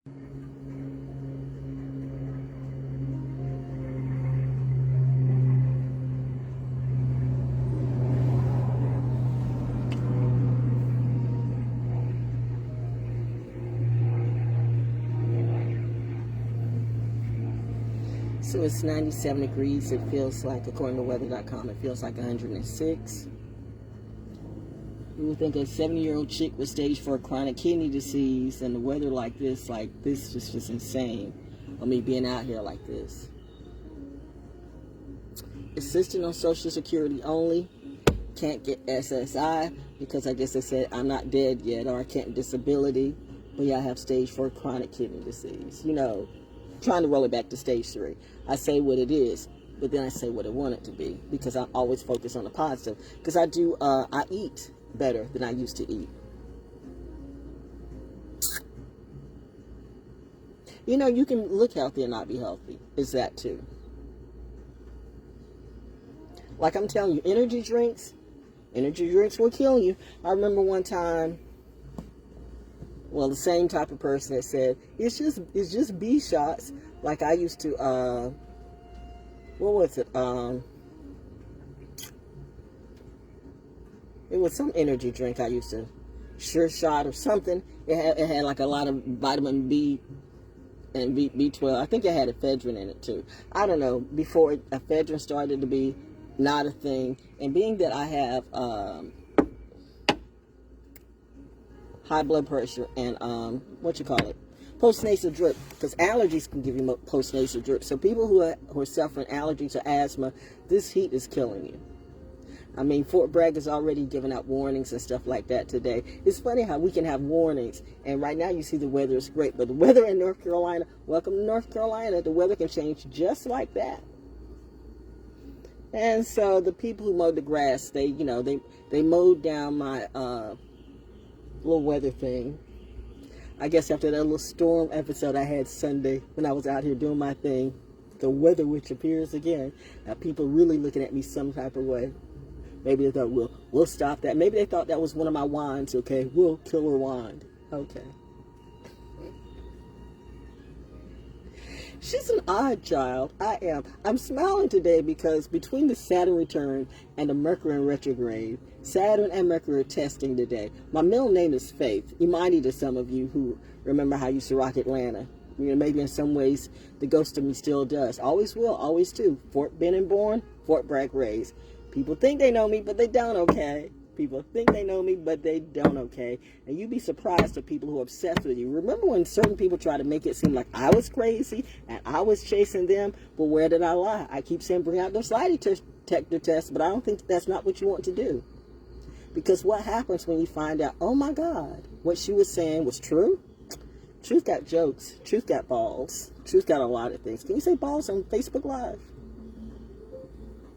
So it's 97 degrees. It feels like, according to weather.com, it feels like 106. You would think a 70-year-old chick with stage 4 chronic kidney disease and the weather like this is just insane. Of me being out here like this. Assistant on Social Security only. Can't get SSI because I guess they said I'm not dead yet, or I can't disability. But yeah, I have stage 4 chronic kidney disease. You know, trying to roll it back to stage 3. I say what it is, but then I say what I want it to be, because I always focus on the positive. Because I eat better than I used to eat. You know, you can look healthy and not be healthy. It's that too. Like I'm telling you, energy drinks will kill you. I remember one time, well, the same type of person that said, it's just B shots. Like I used to, what was it? It was some energy drink I used to, Sure Shot or something. It had like a lot of vitamin B and B12. I think it had ephedrine in it too. I don't know, before ephedrine started to be not a thing. And being that I have high blood pressure and postnasal drip, because allergies can give you postnasal drip. So people who are suffering allergies or asthma, this heat is killing you. I mean, Fort Bragg is already giving out warnings and stuff like that today. It's funny how we can have warnings, and right now you see the weather is great, but the weather in North Carolina, welcome to North Carolina, the weather can change just like that. And so the people who mowed the grass, they mowed down my little weather thing. I guess after that little storm episode I had Sunday when I was out here doing my thing, the weather which appears again, people really looking at me some type of way. Maybe they thought, we'll stop that. Maybe they thought that was one of my wands, okay? We'll kill her wand. Okay. She's an odd child. I am. I'm smiling today because between the Saturn return and the Mercury in retrograde, Saturn and Mercury are testing today. My middle name is Faith. Imani to some of you who remember how I used to rock Atlanta. You know, maybe in some ways the ghost of me still does. Always will, always do. Fort Benning born, Fort Bragg raised. People think they know me, but they don't, okay? People think they know me, but they don't, okay? And you'd be surprised at people who are obsessed with you. Remember when certain people try to make it seem like I was crazy and I was chasing them? But where did I lie? I keep saying bring out those lie detector tests, but I don't think that's not what you want to do. Because what happens when you find out, oh my God, what she was saying was true? Truth got jokes. Truth got balls. Truth got a lot of things. Can you say balls on Facebook Live?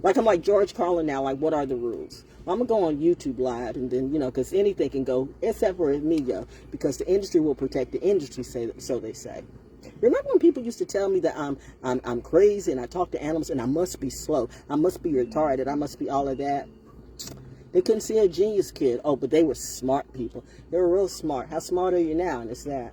Like I'm like George Carlin now, like what are the rules? Well, I'm going to go on YouTube Live and then, because anything can go, except for me, because the industry will protect the industry, so they say. Remember when people used to tell me that I'm crazy and I talk to animals and I must be slow, I must be retarded, I must be all of that? They couldn't see a genius kid. Oh, but they were smart people. They were real smart. How smart are you now? And it's that.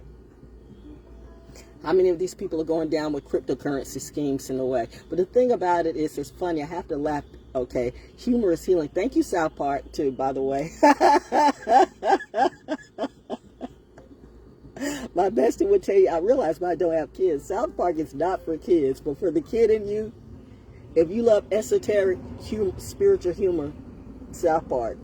How many of these people are going down with cryptocurrency schemes in a way? But the thing about it is, it's funny. I have to laugh. Okay, humor is healing. Thank you, South Park, too, by the way. My bestie would tell you, I realize why I don't have kids. South Park is not for kids, but for the kid in you, if you love esoteric, spiritual humor, South Park.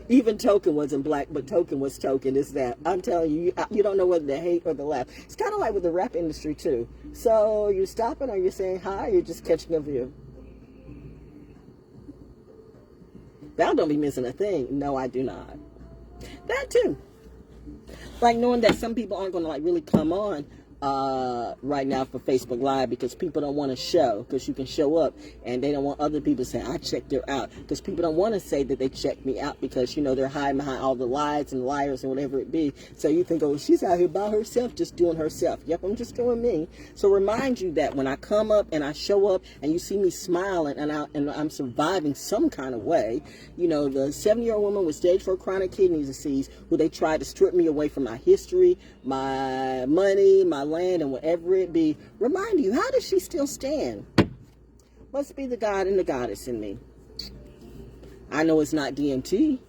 Even Token wasn't black, but Token was Token. It's that. I'm telling you, you don't know whether to hate or to laugh. It's kind of like with the rap industry, too. So you're stopping or you're saying hi, or you're just catching a view. Val don't be missing a thing. No, I do not. That, too. Like knowing that some people aren't going to, like, really come on right now for Facebook Live, because people don't want to show, because you can show up and they don't want other people to say, I checked her out, because people don't want to say that they checked me out, because, you know, they're hiding behind all the lies and liars and whatever it be. So you think, oh, she's out here by herself, just doing herself. Yep, I'm just doing me. So remind you that when I come up and I show up and you see me smiling and I'm surviving some kind of way, you know, the 7-year-old woman with stage 4 chronic kidney disease, who they tried to strip me away from my history, my money, my land, and whatever it be, remind you, how does she still stand? Must be the God and the goddess in me. I know it's not DMT.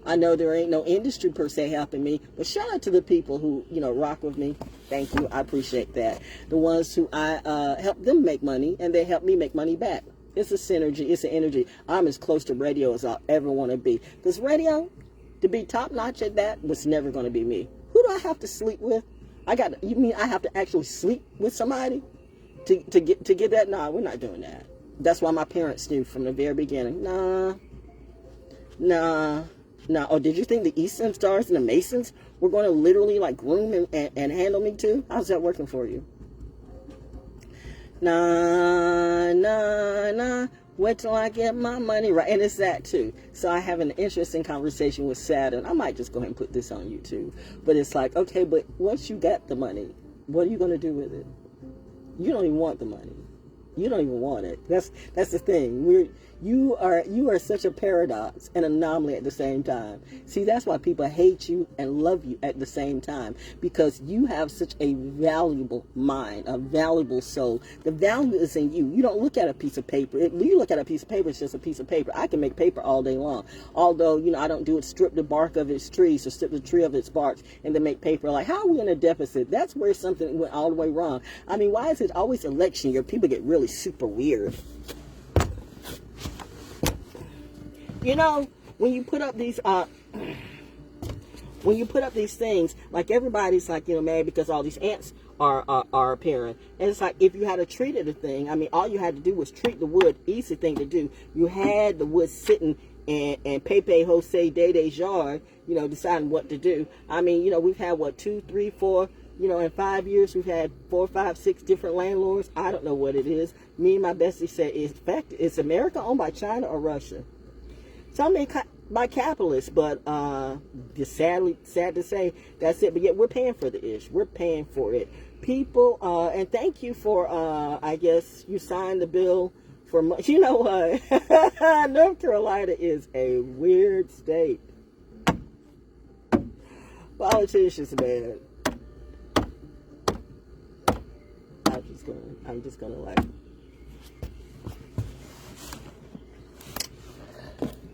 I know there ain't no industry per se helping me, but shout out to the people who, you know, rock with me. Thank you. I appreciate that. The ones who I help them make money, and they help me make money back. It's a synergy. It's an energy. I'm as close to radio as I'll ever want to be. Because radio, to be top notch at that, was never going to be me. Who do I have to sleep with? You mean I have to actually sleep with somebody to get that? Nah, we're not doing that. That's why my parents knew from the very beginning. Nah. Oh, did you think the Eastern Stars and the Masons were going to literally like groom and handle me too? How's that working for you? Nah. Wait till I get my money right. And it's that too. So I have an interesting conversation with Saturn. I might just go ahead and put this on YouTube. But it's like, okay, but once you got the money, what are you going to do with it? You don't even want the money. You don't even want it. That's the thing. You are such a paradox, an anomaly at the same time. See, that's why people hate you and love you at the same time, because you have such a valuable mind, a valuable soul. The value is in you. You don't look at a piece of paper. When you look at a piece of paper, it's just a piece of paper. I can make paper all day long. Although, you know, I don't do it, strip the bark of its trees or strip the tree of its bark and then make paper. Like, how are we in a deficit? That's where something went all the way wrong. I mean, why is it always election year? People get really super weird. You know, when you put up these things, like everybody's like, you know, mad because all these ants are appearing. And it's like, if you had treated the thing, I mean, all you had to do was treat the wood. Easy thing to do. You had the wood sitting in Pepe Jose Dede's yard, you know, deciding what to do. I mean, you know, we've had what, 2, 3, 4, you know, in 5 years, we've had 4, 5, 6 different landlords. I don't know what it is. Me and my bestie said, in fact, is America owned by China or Russia? So I mean, by capitalists, but just sad to say, that's it. But yet we're paying for the ish. We're paying for it. People, and thank you for, I guess you signed the bill for, you know what, North Carolina is a weird state. Politicians, man. I'm just gonna like,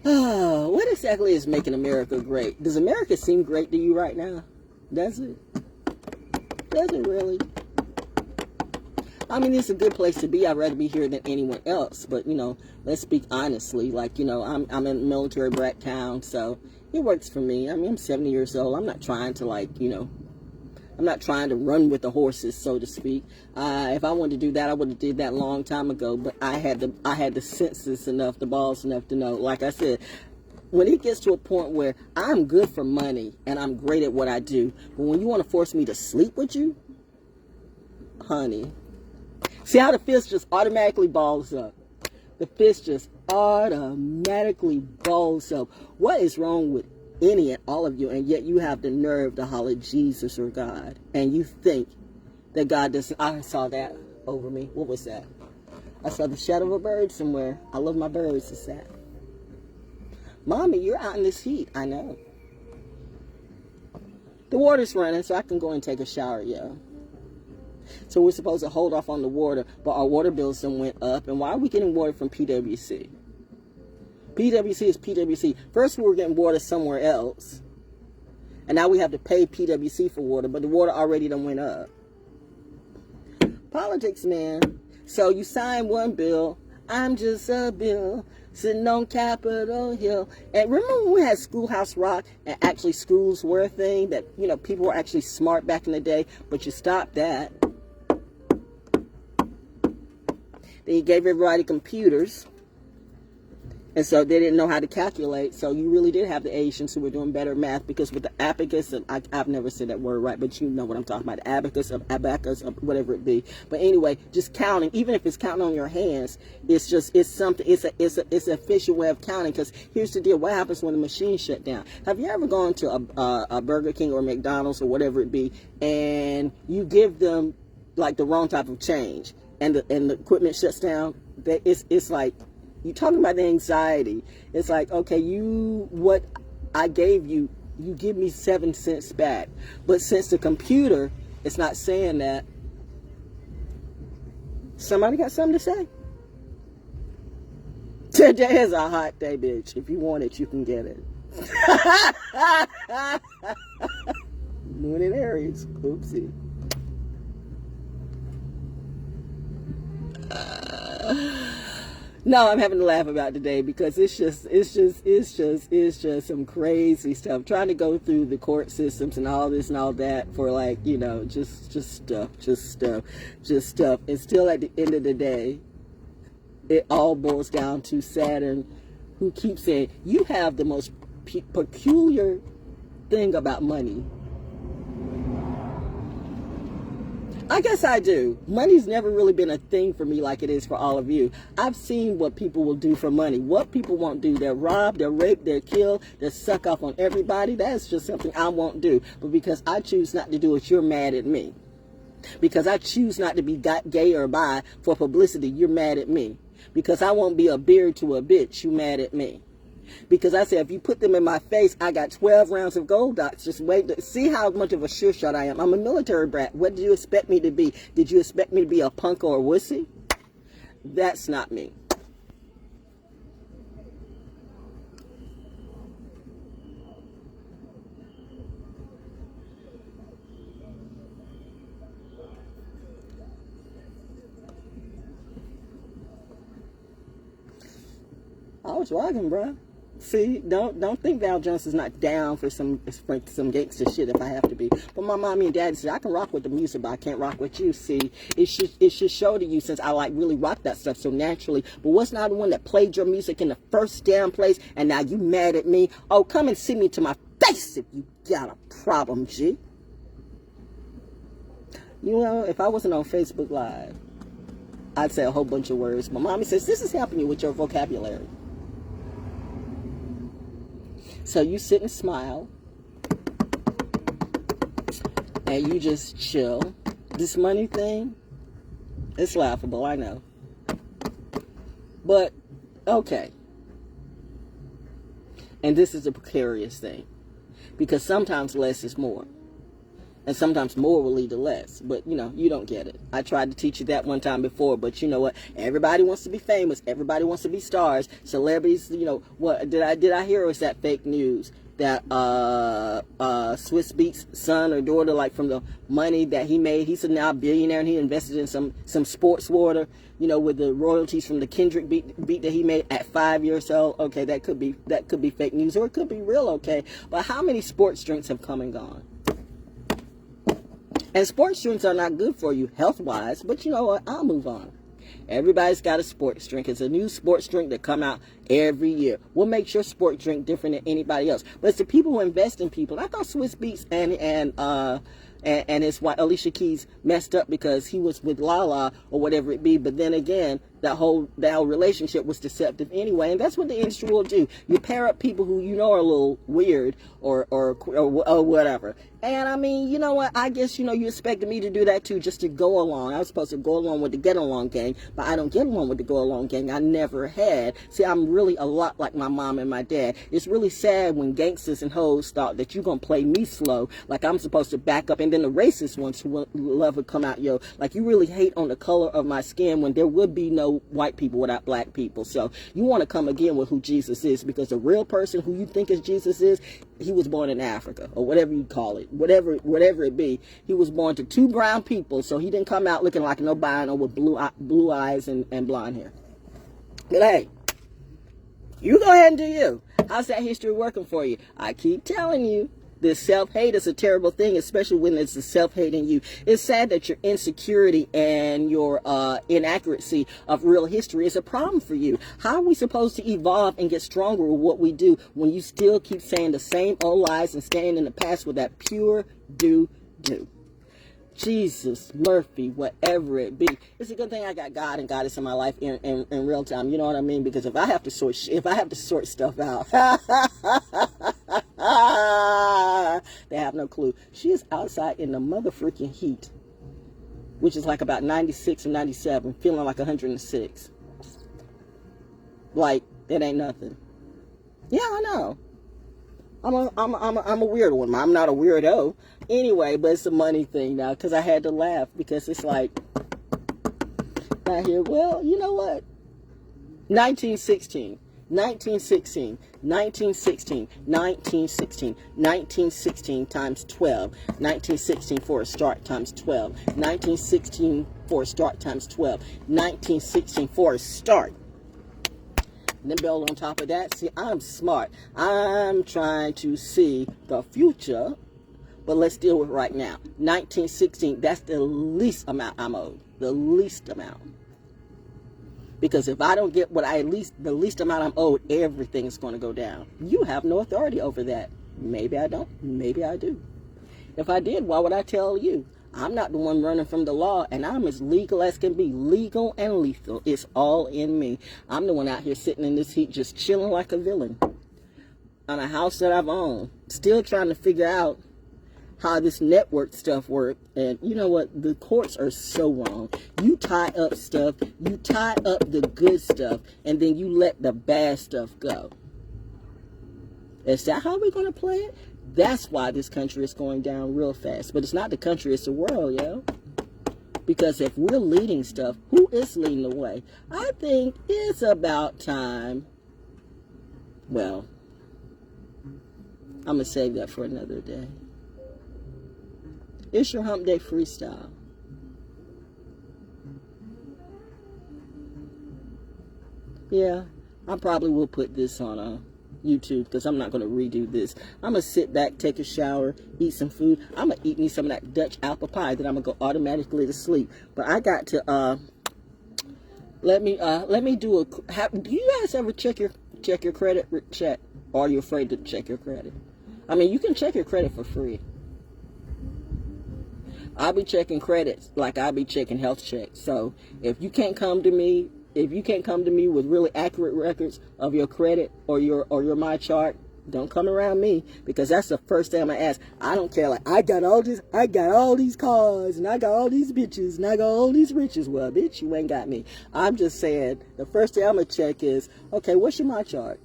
what exactly is making America great? Does America seem great to you right now? Does it? Does it really? I mean, it's a good place to be. I'd rather be here than anyone else. But, you know, let's speak honestly. Like, you know, I'm in a military brat town, so it works for me. I mean, I'm 70 years old. I'm not trying to, like, you know, I'm not trying to run with the horses, so to speak. If I wanted to do that, I would have did that a long time ago. But I had the senses enough, the balls enough to know. Like I said, when it gets to a point where I'm good for money and I'm great at what I do, but when you want to force me to sleep with you, honey, see how the fist just automatically balls up. The fist just automatically balls up. What is wrong with any and all of you, and yet you have the nerve to holler Jesus or God, and you think that God doesn't? I saw that over me. What was that? I saw the shadow of a bird somewhere. I love my birds. It's that. Mommy, you're out in this heat. I know. The water's running, so I can go and take a shower, yeah. So we're supposed to hold off on the water, but our water bills then went up. And why are we getting water from PwC? PwC is PwC. First we were getting water somewhere else, and now we have to pay PwC for water, but the water already done went up. Politics, man. So you sign one bill, I'm just a bill sitting on Capitol Hill. And remember when we had Schoolhouse Rock and actually schools were a thing, that, you know, people were actually smart back in the day, but you stopped that. Then you gave everybody computers. And so they didn't know how to calculate. So you really did have the Asians who were doing better math, because with the abacus, I've never said that word right, but you know what I'm talking about. The abacus, whatever it be. But anyway, just counting, even if it's counting on your hands, it's something. It's an efficient way of counting. Because here's the deal: what happens when the machine shut down? Have you ever gone to a Burger King or McDonald's or whatever it be, and you give them like the wrong type of change, and the equipment shuts down? It's like, you talking about the anxiety. It's like, okay, what I gave you, you give me 7 cents back. But since the computer is not saying that, somebody got something to say? Today is a hot day, bitch. If you want it, you can get it. Moon in Aries. Oopsie. No, I'm having to laugh about today because it's just some crazy stuff. Trying to go through the court systems and all this and all that for, like, you know, just stuff. And still at the end of the day, it all boils down to Saturn, who keeps saying, you have the most peculiar thing about money. I guess I do. Money's never really been a thing for me like it is for all of you. I've seen what people will do for money. What people won't do. They'll rob, they'll rape, they'll kill, they'll suck off on everybody. That's just something I won't do. But because I choose not to do it, you're mad at me. Because I choose not to be gay or bi for publicity, you're mad at me. Because I won't be a beard to a bitch, you mad at me. Because I said, if you put them in my face, I got 12 rounds of gold dots. Just wait to see how much of a sure shot I am. I'm a military brat. What did you expect me to be? Did you expect me to be a punk or a wussy? That's not me. I was rocking, bro. See, don't think Val Jones is not down for some gangster shit if I have to be. But my mommy and daddy said I can rock with the music, but I can't rock with you. See, it should show to you, since I like really rock that stuff so naturally. But what's not the one that played your music in the first damn place, and now you mad at me? Oh, come and see me to my face if you got a problem, G. You know, if I wasn't on Facebook Live, I'd say a whole bunch of words. My mommy says this is helping you with your vocabulary. So you sit and smile, and you just chill. This money thing, it's laughable, I know. But, okay. And this is a precarious thing, because sometimes less is more. And sometimes more will lead to less. But, you know, you don't get it. I tried to teach you that one time before. But you know what? Everybody wants to be famous. Everybody wants to be stars. Celebrities, you know, what did I hear, or was that fake news? That Swiss Beats son or daughter, like from the money that he made, he's now a billionaire, and he invested in some sports water, you know, with the royalties from the Kendrick beat that he made at 5 years old. Okay, that could be fake news, or it could be real. Okay, but how many sports drinks have come and gone? And sports drinks are not good for you health-wise, but you know what? I'll move on. Everybody's got a sports drink. It's a new sports drink that come out every year. What makes your sports drink different than anybody else? But it's the people who invest in people. I thought Swiss Beats and his wife Alicia Keys messed up because he was with Lala or whatever it be. But then again, that whole relationship was deceptive anyway, and that's what the industry will do. You pair up people who you know are a little weird or whatever. And I mean, you know what? I guess, you know, you expected me to do that too, just to go along. I was supposed to go along with the get along gang, but I don't get along with the go along gang. I never had. See, I'm really a lot like my mom and my dad. It's really sad when gangsters and hoes thought that you're gonna play me slow, like I'm supposed to back up, and then the racist ones who love to come out, yo, like you really hate on the color of my skin when there would be no white people without black people. So you want to come again with who Jesus is, because the real person who you think is Jesus is, he was born in Africa, or whatever you call it, whatever it be. He was born to 2 brown people, so he didn't come out looking like no albino with blue eyes and blonde hair. But hey, you go ahead and do you. How's that history working for you? I keep telling you, This self-hate is a terrible thing, especially when it's the self-hate in you. It's sad that your insecurity and your inaccuracy of real history is a problem for you. How are we supposed to evolve and get stronger with what we do when you still keep saying the same old lies and staying in the past with that pure do? Jesus, Murphy, whatever it be. It's a good thing I got God and Goddess in my life in real time. You know what I mean? Because if I have to sort stuff out, they have no clue. She is outside in the mother freaking heat, which is like about 96 or 97, feeling like 106. Like, it ain't nothing. Yeah, I know. I'm a weird one. I'm not a weirdo. Anyway, but it's a money thing now, because I had to laugh, because it's like, not here. Well, you know what? 1916 times 12. 1916 for a start times 12. 1916 for a start times 12. 1916 for a start. And then build on top of that. See, I'm smart. I'm trying to see the future, but let's deal with right now. 1916, that's the least amount I'm owed. The least amount. Because if I don't get the least amount I'm owed, everything's going to go down. You have no authority over that. Maybe I don't. Maybe I do. If I did, why would I tell you? I'm not the one running from the law, and I'm as legal as can be. Legal and lethal. It's all in me. I'm the one out here sitting in this heat just chilling like a villain on a house that I've owned. Still trying to figure out how this network stuff works. And you know what? The courts are so wrong. You tie up stuff. You tie up the good stuff, and then you let the bad stuff go. Is that how we're going to play it? That's why this country is going down real fast. But it's not the country, it's the world, yo. Because if we're leading stuff, who is leading the way? I think it's about time. Well, I'm going to save that for another day. It's your Hump Day Freestyle. Yeah, I probably will put this on YouTube, because I'm not going to redo this. I'm going to sit back, take a shower, eat some food. I'm going to eat me some of that Dutch apple pie, that I'm going to go automatically to sleep. But I got to, let me do do you guys ever check your credit check? Or are you afraid to check your credit? I mean, you can check your credit for free. I'll be checking credits like I'll be checking health checks. So if you can't come to me with really accurate records of your credit or your my chart, don't come around me, because that's the first thing I'm gonna ask. I don't care. Like, I got all these cars, and I got all these bitches, and I got all these riches. Well, bitch, you ain't got me. I'm just saying, the first thing I'm gonna check is, okay, what's your my chart?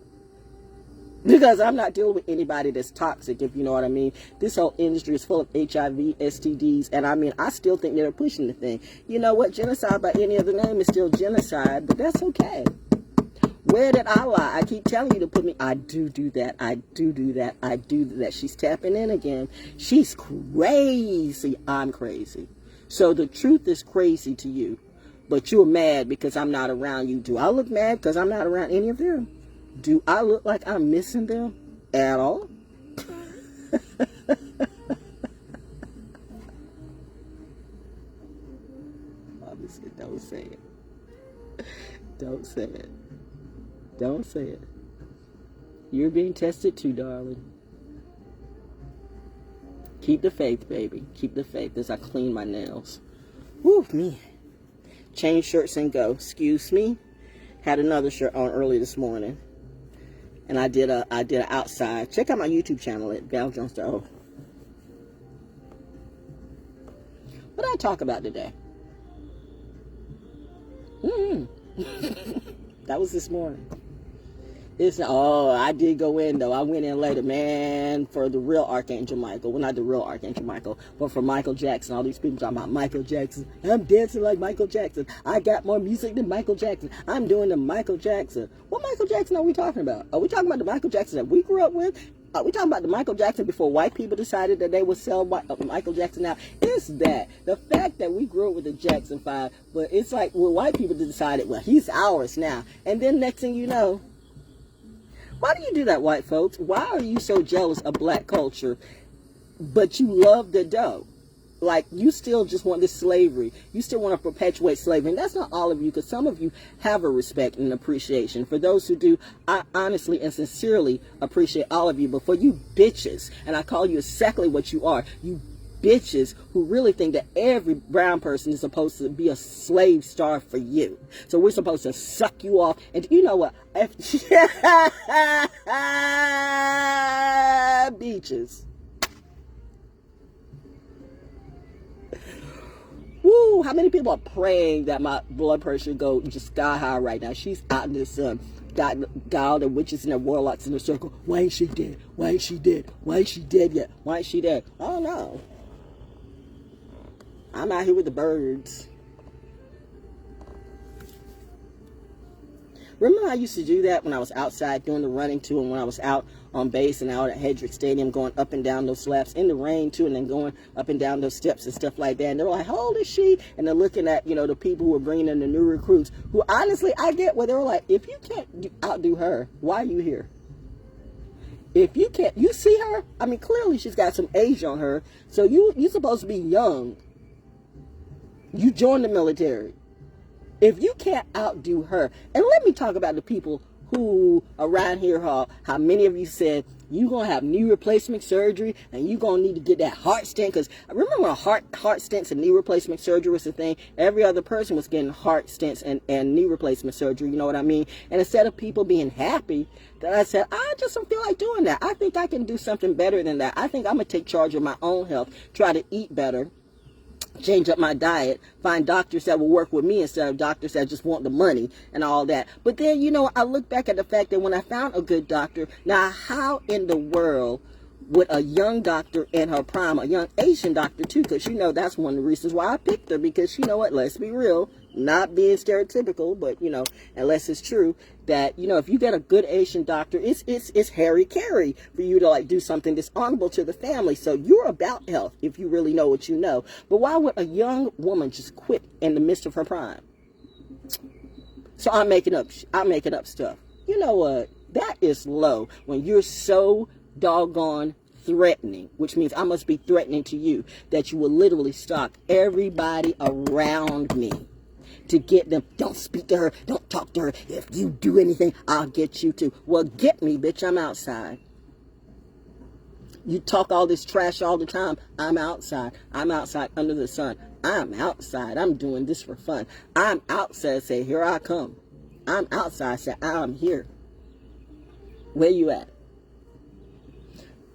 Because I'm not dealing with anybody that's toxic, if you know what I mean. This whole industry is full of HIV, STDs, and I mean, I still think they're pushing the thing. You know what? Genocide by any other name is still genocide, but that's okay. Where did I lie? I keep telling you to put me. I do that. I do that. I do that. She's tapping in again. She's crazy. I'm crazy. So the truth is crazy to you, but you're mad because I'm not around you. Do I look mad because I'm not around any of them? Do I look like I'm missing them at all? Obviously, don't say it. Don't say it. Don't say it. You're being tested too, darling. Keep the faith, baby. Keep the faith as I clean my nails. Woo, me. Change shirts and go. Excuse me. Had another shirt on early this morning. And I did a outside. Check out my YouTube channel at ValJonesDaO. What did I talk about today? That was this morning. I did go in, though. I went in later, man, for the real Archangel Michael. Well, not the real Archangel Michael, but for Michael Jackson. All these people talking about Michael Jackson. I'm dancing like Michael Jackson. I got more music than Michael Jackson. I'm doing the Michael Jackson. What Michael Jackson are we talking about? Are we talking about the Michael Jackson that we grew up with? Are we talking about the Michael Jackson before white people decided that they would sell Michael Jackson now? It's that. The fact that we grew up with the Jackson 5, but it's like, well, white people decided, well, he's ours now. And then next thing you know, why do you do that, white folks? Why are you so jealous of black culture? but you love the dough. Like, you still just want this slavery. You still want to perpetuate slavery. And that's not all of you, because some of you have a respect and appreciation. For those who do, I honestly and sincerely appreciate all of you. But for you bitches, and I call you exactly what you are, you bitches who really think that every brown person is supposed to be a slave star for you. So we're supposed to suck you off. And you know what? Beaches. Woo, how many people are praying that my blood pressure go just sky high right now? She's out in the sun. Got all the witches and the warlocks in the circle. Why ain't she dead? Why ain't she dead? Why ain't she dead yet? Why ain't she dead? I don't know. I'm out here with the birds. Remember I used to do that when I was outside doing the running too, and when I was out on base and out at Hedrick Stadium going up and down those slabs in the rain too, and then going up and down those steps and stuff like that. And they're like, holy shit. And they're looking at, you know, the people who are bringing in the new recruits, who honestly, I get where they were like, if you can't outdo her, why are you here? If you can't, you see her? I mean, clearly she's got some age on her. So you're supposed to be young. You joined the military. If you can't outdo her, and let me talk about the people who around here, how many of you said you're going to have knee replacement surgery and you're going to need to get that heart stent. Because I remember when heart stents and knee replacement surgery was the thing, every other person was getting heart stents and knee replacement surgery, you know what I mean? And instead of people being happy, that I said, I just don't feel like doing that. I think I can do something better than that. I think I'm going to take charge of my own health, try to eat better, change up my diet, find doctors that will work with me instead of doctors that just want the money and all that. But then, you know, I look back at the fact that when I found a good doctor, now how in the world would a young doctor in her prime, a young Asian doctor too, because, you know, that's one of the reasons why I picked her, because, you know what, let's be real, not being stereotypical, but, you know, unless it's true, that, you know, if you get a good Asian doctor, it's Harry Carey for you to, like, do something that's honorable to the family. So you're about health if you really know what you know. But why would a young woman just quit in the midst of her prime? So I'm making up stuff. You know what? That is low when you're so doggone threatening, which means I must be threatening to you, that you will literally stalk everybody around me to get them. Don't speak to her. Don't talk to her. If you do anything, I'll get you too. Well, get me, bitch. I'm outside. You talk all this trash all the time. I'm outside. I'm outside under the sun. I'm outside. I'm doing this for fun. I'm outside. Say, here I come. I'm outside. Say, I'm here. Where you at?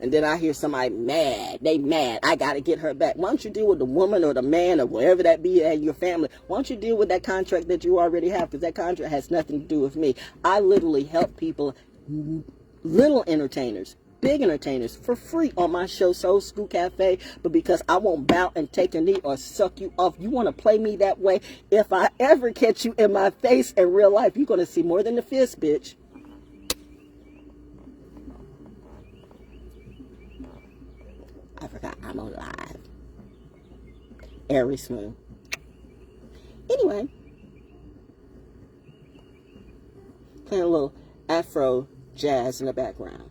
And then I hear somebody mad. They mad. I got to get her back. Why don't you deal with the woman or the man or whatever that be in your family? Why don't you deal with that contract that you already have? Because that contract has nothing to do with me. I literally help people, little entertainers, big entertainers, for free on my show, Soul School Cafe. But because I won't bow and take a knee or suck you off, you want to play me that way? If I ever catch you in my face in real life, you're going to see more than the fist, bitch. I forgot I'm alive. Airy smooth. Anyway, playing a little Afro jazz in the background.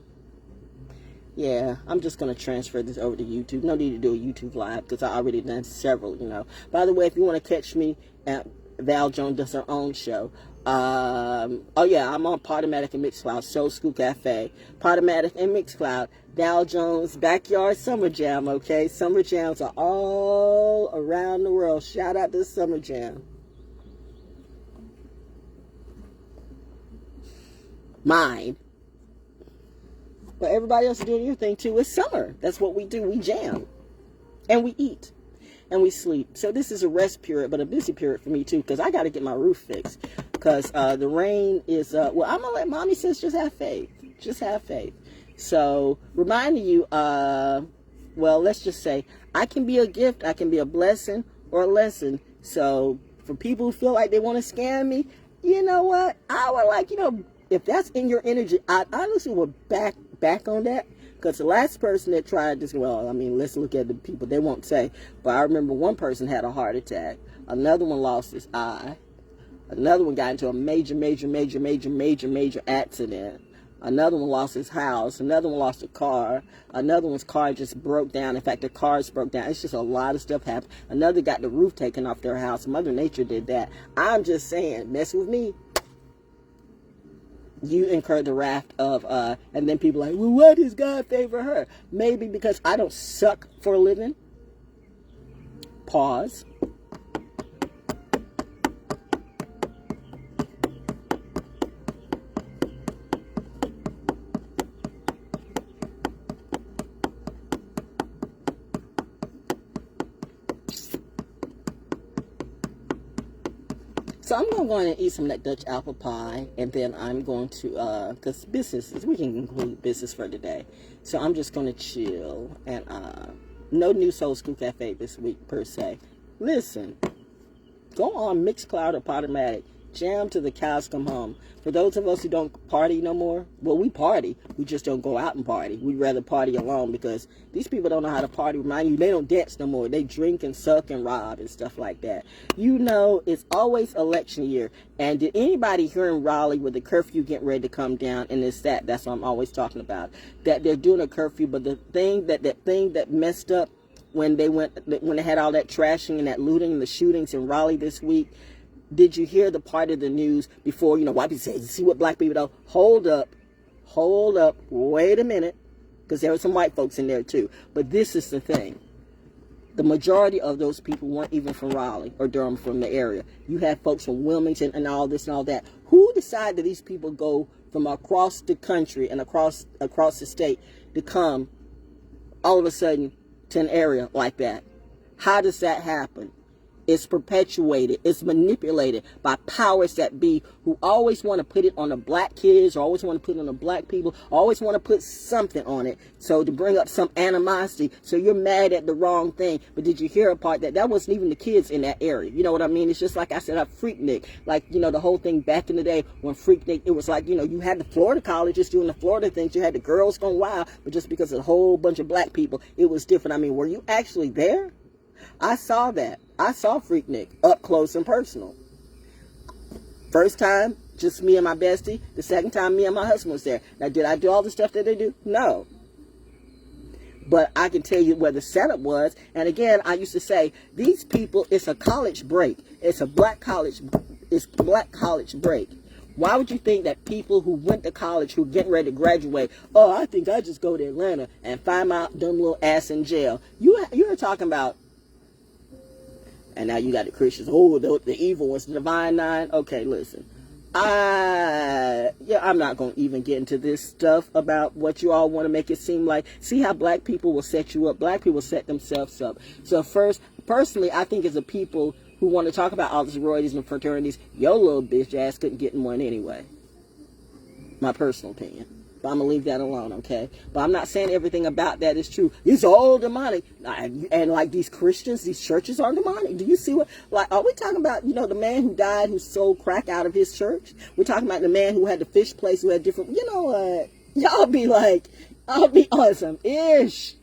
Yeah, I'm just going to transfer this over to YouTube. No need to do a YouTube live because I already done several, you know. By the way, if you want to catch me at Val Jones does her own show. Oh yeah, I'm on PODOMATIC and MIXCLOUD, Soul School Cafe, PODOMATIC and MIXCLOUD, Val Jones Backyard Summer Jam, okay? Summer Jams are all around the world. Shout out to Summer Jam. Mine. But everybody else is doing your thing too. It's summer. That's what we do. We jam. And we eat. And we sleep. So this is a rest period, but a busy period for me too, because I got to get my roof fixed. Because the rain is, well, I'm going to let Mommy Sis just have faith. Just have faith. So reminding you, well, let's just say, I can be a gift, I can be a blessing or a lesson. So for people who feel like they want to scam me, you know what? I would like, you know, if that's in your energy, I honestly would back on that. Because the last person that tried this, well, I mean, let's look at the people. They won't say. But I remember one person had a heart attack. Another one lost his eye. Another one got into a major accident. Another one lost his house. Another one lost a car. Another one's car just broke down. In fact, the cars broke down. It's just a lot of stuff happened. Another got the roof taken off their house. Mother Nature did that. I'm just saying, mess with me, you incur the wrath of, and then people are like, well, why does God favor her? Maybe because I don't suck for a living. Pause. So I'm going to go in and eat some of that Dutch apple pie, and then I'm going to, because businesses, we can conclude business for today. So I'm just going to chill, and no new Soul School Cafe this week, per se. Listen, go on MIXCLOUD or PODOMATIC. Jam till the cows come home. For those of us who don't party no more, well, we party. We just don't go out and party. We'd rather party alone because these people don't know how to party. Remind you, they don't dance no more. They drink and suck and rob and stuff like that. You know, it's always election year. And did anybody here in Raleigh with the curfew getting ready to come down? And it's that's what I'm always talking about. That they're doing a curfew, but the thing that messed up when they had all that trashing and that looting and the shootings in Raleigh this week. Did you hear the part of the news before, white people say, see what black people do? Hold up, wait a minute, because there were some white folks in there too. But this is the thing. The majority of those people weren't even from Raleigh or Durham, from the area. You had folks from Wilmington and all this and all that. Who decided that these people go from across the country and across the state to come all of a sudden to an area like that? How does that happen? It's perpetuated. It's manipulated by powers that be who always want to put it on the black kids, or always want to put it on the black people, always want to put something on it. So to bring up some animosity. So you're mad at the wrong thing. But did you hear a part that wasn't even the kids in that area? You know what I mean? It's just like I said, Freaknik. Like, the whole thing back in the day when Freaknik, it was like, you had the Florida colleges doing the Florida things. You had the girls going wild. But just because of a whole bunch of black people, it was different. I mean, were you actually there? I saw that. I saw Freaknik up close and personal. First time, just me and my bestie. The second time, me and my husband was there. Now, did I do all the stuff that they do? No. But I can tell you where the setup was. And again, I used to say, these people, it's a college break. It's black college break. Why would you think that people who went to college, who are getting ready to graduate, I think I just go to Atlanta and find my dumb little ass in jail? You're talking about. And now you got the Christians. The evil ones, the Divine Nine. Okay, listen. I'm not going to even get into this stuff about what you all want to make it seem like. See how black people will set you up. Black people set themselves up. So personally, I think as a people who want to talk about all the sororities and fraternities, your little bitch ass couldn't get in one anyway. My personal opinion. But I'm going to leave that alone, okay? But I'm not saying everything about that is true. It's all demonic. And like these Christians, these churches are demonic. Do you see what, are we talking about, the man who died who sold crack out of his church? We're talking about the man who had the fish place, who had different, y'all be like, I'll be awesome-ish.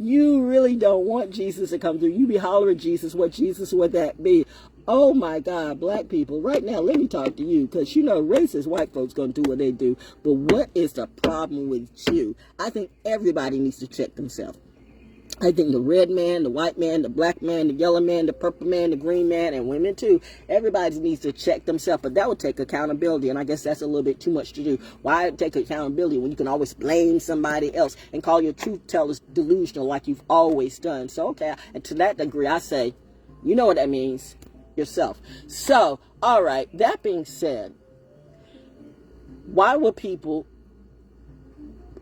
You really don't want Jesus to come through. You be hollering Jesus. What Jesus would that be? Oh my God, black people, right now, let me talk to you, because racist white folks going to do what they do. But what is the problem with you? I think everybody needs to check themselves. I think the red man, the white man, the black man, the yellow man, the purple man, the green man, and women too. Everybody needs to check themselves, but that would take accountability, and I guess that's a little bit too much to do. Why take accountability when you can always blame somebody else and call your truth tellers delusional like you've always done? So, okay, and to that degree, I say, you know what that means. Yourself. So, all right, that being said, why would people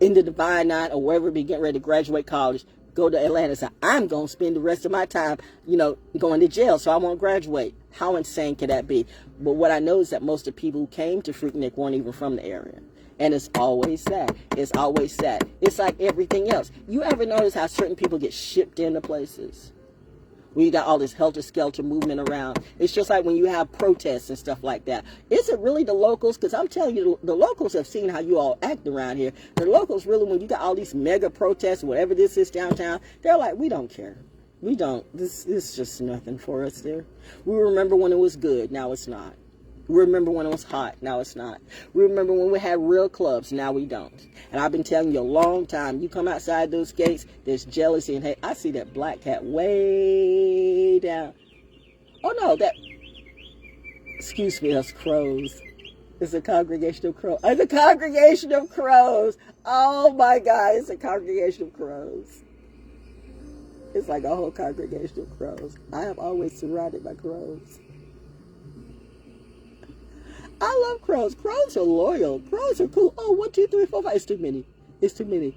in the Divine Nine or wherever be getting ready to graduate college go to Atlanta and say, I'm going to spend the rest of my time, going to jail, so I won't graduate? How insane can that be? But what I know is that most of the people who came to Freaknik weren't even from the area. And it's always sad. It's always sad. It's like everything else. You ever notice how certain people get shipped into places? When you got all this helter-skelter movement around. It's just like when you have protests and stuff like that. Is it really the locals? Because I'm telling you, the locals have seen how you all act around here. The locals really, when you got all these mega protests, whatever this is downtown, they're like, we don't care. We don't. This is just nothing for us there. We remember when it was good. Now it's not. We remember when it was hot. Now it's not. We remember when we had real clubs. Now we don't. And I've been telling you a long time. You come outside those gates, there's jealousy and hate. I see that black cat way down. Oh no, excuse me, that's crows. It's a congregation of crows. It's a congregation of crows. Oh my God, it's a congregation of crows. It's like a whole congregation of crows. I have always surrounded by crows. I love crows. Crows are loyal. Crows are cool. Oh, 1, 2, 3, 4, 5. It's too many. It's too many.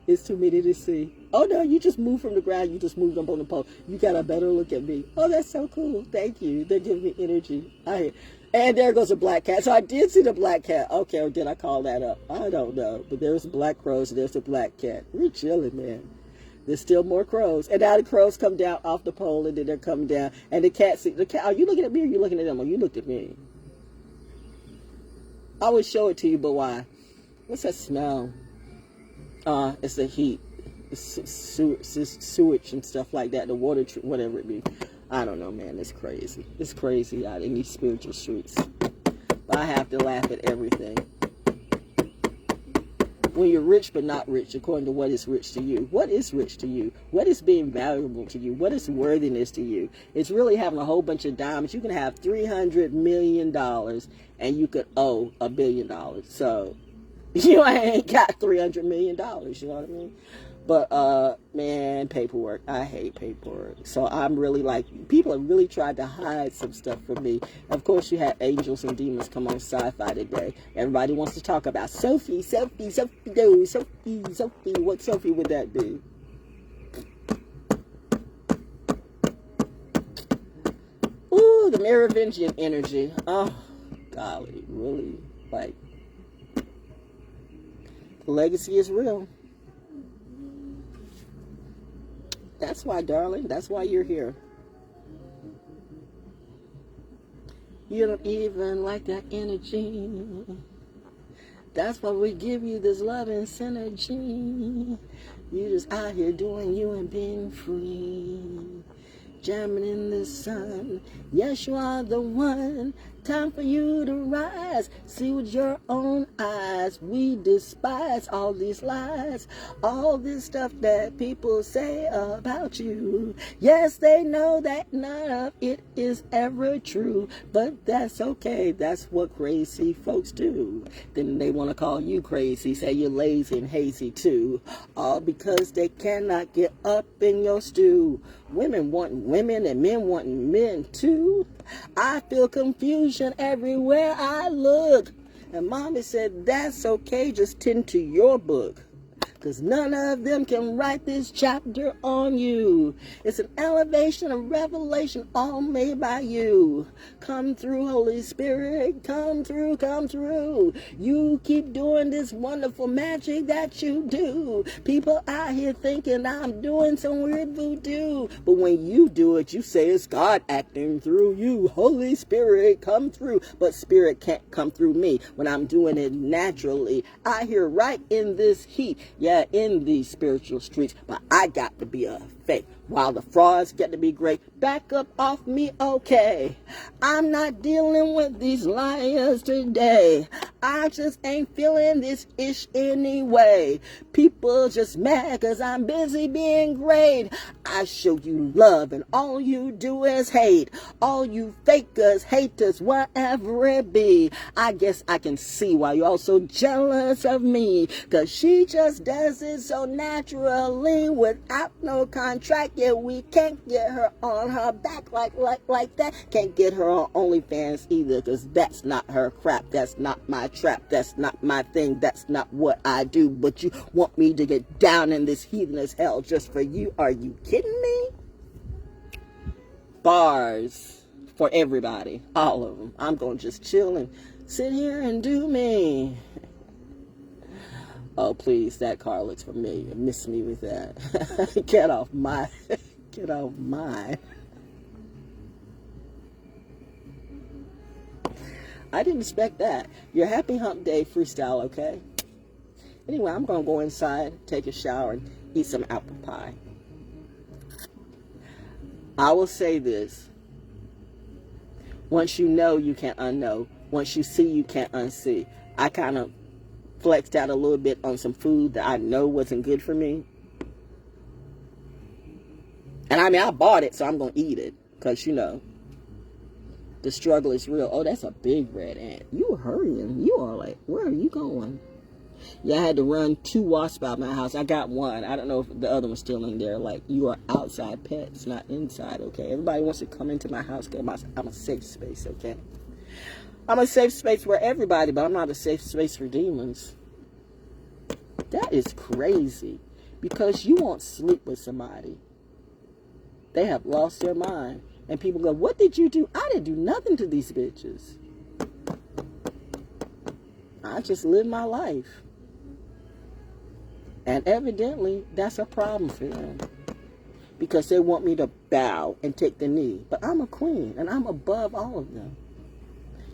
It's too many to see. Oh no, you just moved from the ground. You just moved up on the pole. You got a better look at me. Oh, that's so cool. Thank you. They're giving me energy. And there goes a black cat. So I did see the black cat. Okay, or did I call that up? I don't know. But there's black crows and there's a black cat. We're chilling, man. There's still more crows. And now the crows come down off the pole and then they're coming down. And the cat, are you looking at me or are you looking at them? Oh, you looked at me. I would show it to you, but why? What's that smell? It's the heat. It's sewage and stuff like that. The water, whatever it be. I don't know, man. It's crazy. It's crazy out in these spiritual streets. But I have to laugh at everything. When you're rich but not rich, according to what is rich to you. What is rich to you? What is being valuable to you? What is worthiness to you? It's really having a whole bunch of diamonds. You can have $300 million and you could owe $1 billion. So, I ain't got $300 million. You know what I mean? But, man, paperwork. I hate paperwork. So I'm really like, people have really tried to hide some stuff from me. Of course, you had angels and demons come on sci-fi today. Everybody wants to talk about Sophie. What Sophie would that be? Ooh, the Merovingian energy. Oh, golly, really, like, the legacy is real. That's why, darling. That's why you're here. You don't even like that energy. That's why we give you this love and synergy. You just out here doing you and being free. Jamming in the sun. Yes, you are the one. Time for you to rise. See with your own eyes. We despise all these lies. All this stuff that people say about you. Yes, they know that none of it is ever true. But that's okay. That's what crazy folks do. Then they want to call you crazy. Say you're lazy and hazy too. All because they cannot get up in your stew. Women wanting women and men wanting men too. I feel confusion everywhere I look. And mommy said, that's okay, just tend to your book. Because none of them can write this chapter on you. It's an elevation, a revelation, all made by you. Come through, Holy Spirit. Come through, come through. You keep doing this wonderful magic that you do. People out here thinking I'm doing some weird voodoo. But when you do it, you say it's God acting through you. Holy Spirit, come through. But Spirit can't come through me when I'm doing it naturally. I hear right in this heat. Yeah, in these spiritual streets, but I got to be a fake while the frauds get to be great. Back up off me, okay? I'm not dealing with these liars today. I just ain't feeling this ish anyway. People just mad cause I'm busy being great. I show you love and all you do is hate. All you fakers, haters, whatever it be. I guess I can see why you're all so jealous of me. Cause she just does it so naturally without no contract. Yeah, we can't get her on her back like that. Can't get her on OnlyFans either, cause that's not her crap. That's not my trap. That's not my thing. That's not what I do. But you want me to get down in this heathen as hell just for you? Are you kidding me? Bars for everybody, all of them. I'm gonna just chill and sit here and do me. Oh, please, that car looks familiar. Miss me with that. Get off my. I didn't expect that. Your happy hump day freestyle, okay? Anyway, I'm going to go inside, take a shower, and eat some apple pie. I will say this. Once you know, you can't unknow. Once you see, you can't unsee. I kind of flexed out a little bit on some food that I know wasn't good for me. And I mean, I bought it, so I'm going to eat it. Because, you know, the struggle is real. Oh, that's a big red ant. You were hurrying. You are like, where are you going? Yeah, I had to run 2 wasps out my house. I got one. I don't know if the other one's still in there. Like, you are outside pets, not inside, okay? Everybody wants to come into my house because I'm a safe space, okay? I'm a safe space for everybody, but I'm not a safe space for demons. That is crazy. Because you won't sleep with somebody. They have lost their mind. And people go, what did you do? I didn't do nothing to these bitches. I just lived my life. And evidently, that's a problem for them. Because they want me to bow and take the knee. But I'm a queen, and I'm above all of them.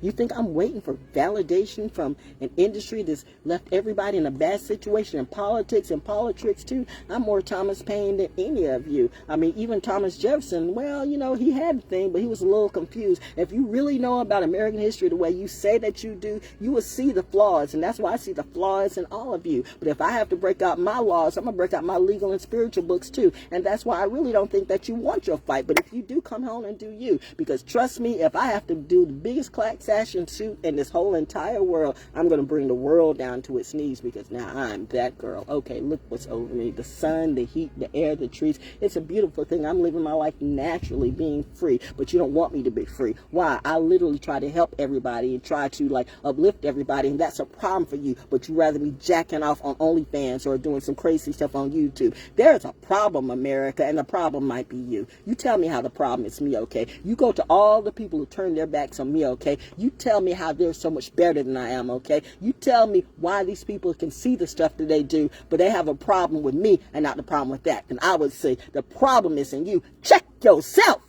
You think I'm waiting for validation from an industry that's left everybody in a bad situation in politics and politics too? I'm more Thomas Paine than any of you. I mean, even Thomas Jefferson, well, you know, he had a thing, but he was a little confused. If you really know about American history the way you say that you do, you will see the flaws. And that's why I see the flaws in all of you. But if I have to break out my laws, I'm going to break out my legal and spiritual books too. And that's why I really don't think that you want your fight. But if you do, come home and do you. Because trust me, if I have to do the biggest class action suit in this whole entire world, I'm going to bring the world down to its knees, because now I'm that girl. Okay, look what's over me. The sun, the heat, the air, the trees. It's a beautiful thing. I'm living my life naturally, being free. But you don't want me to be free. Why? I literally try to help everybody and try to like uplift everybody, and that's a problem for you. But you rather be jacking off on OnlyFans or doing some crazy stuff on YouTube. There's a problem, America, and the problem might be you. You tell me how the problem is me, okay? You go to all the people who turn their backs on me, okay? You tell me how they're so much better than I am, okay? You tell me why these people can see the stuff that they do, but they have a problem with me and not the problem with that. And I would say the problem is in you. Check yourself.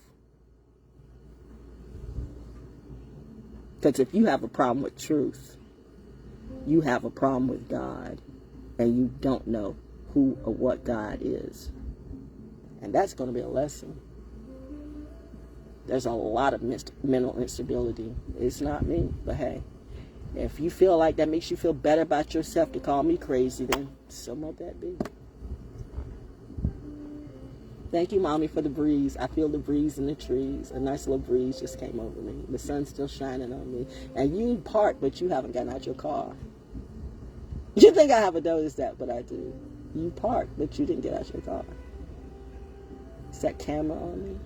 Because if you have a problem with truth, you have a problem with God, and you don't know who or what God is. And that's going to be a lesson. There's a lot of mental instability. It's not me, but hey, if you feel like that makes you feel better about yourself to call me crazy, then so might that be. Thank you, Mommy, for the breeze. I feel the breeze in the trees. A nice little breeze just came over me. The sun's still shining on me. And you parked, but you haven't gotten out your car. You think I haven't noticed that, but I do. You parked, but you didn't get out your car. Is that camera on me?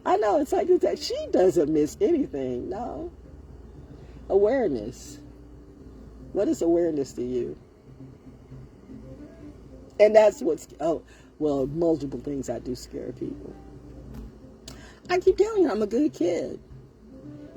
I know, it's like that. She doesn't miss anything. No. Awareness. What is awareness to you? And that's what's, oh, well, multiple things I do scare people. I keep telling you, I'm a good kid.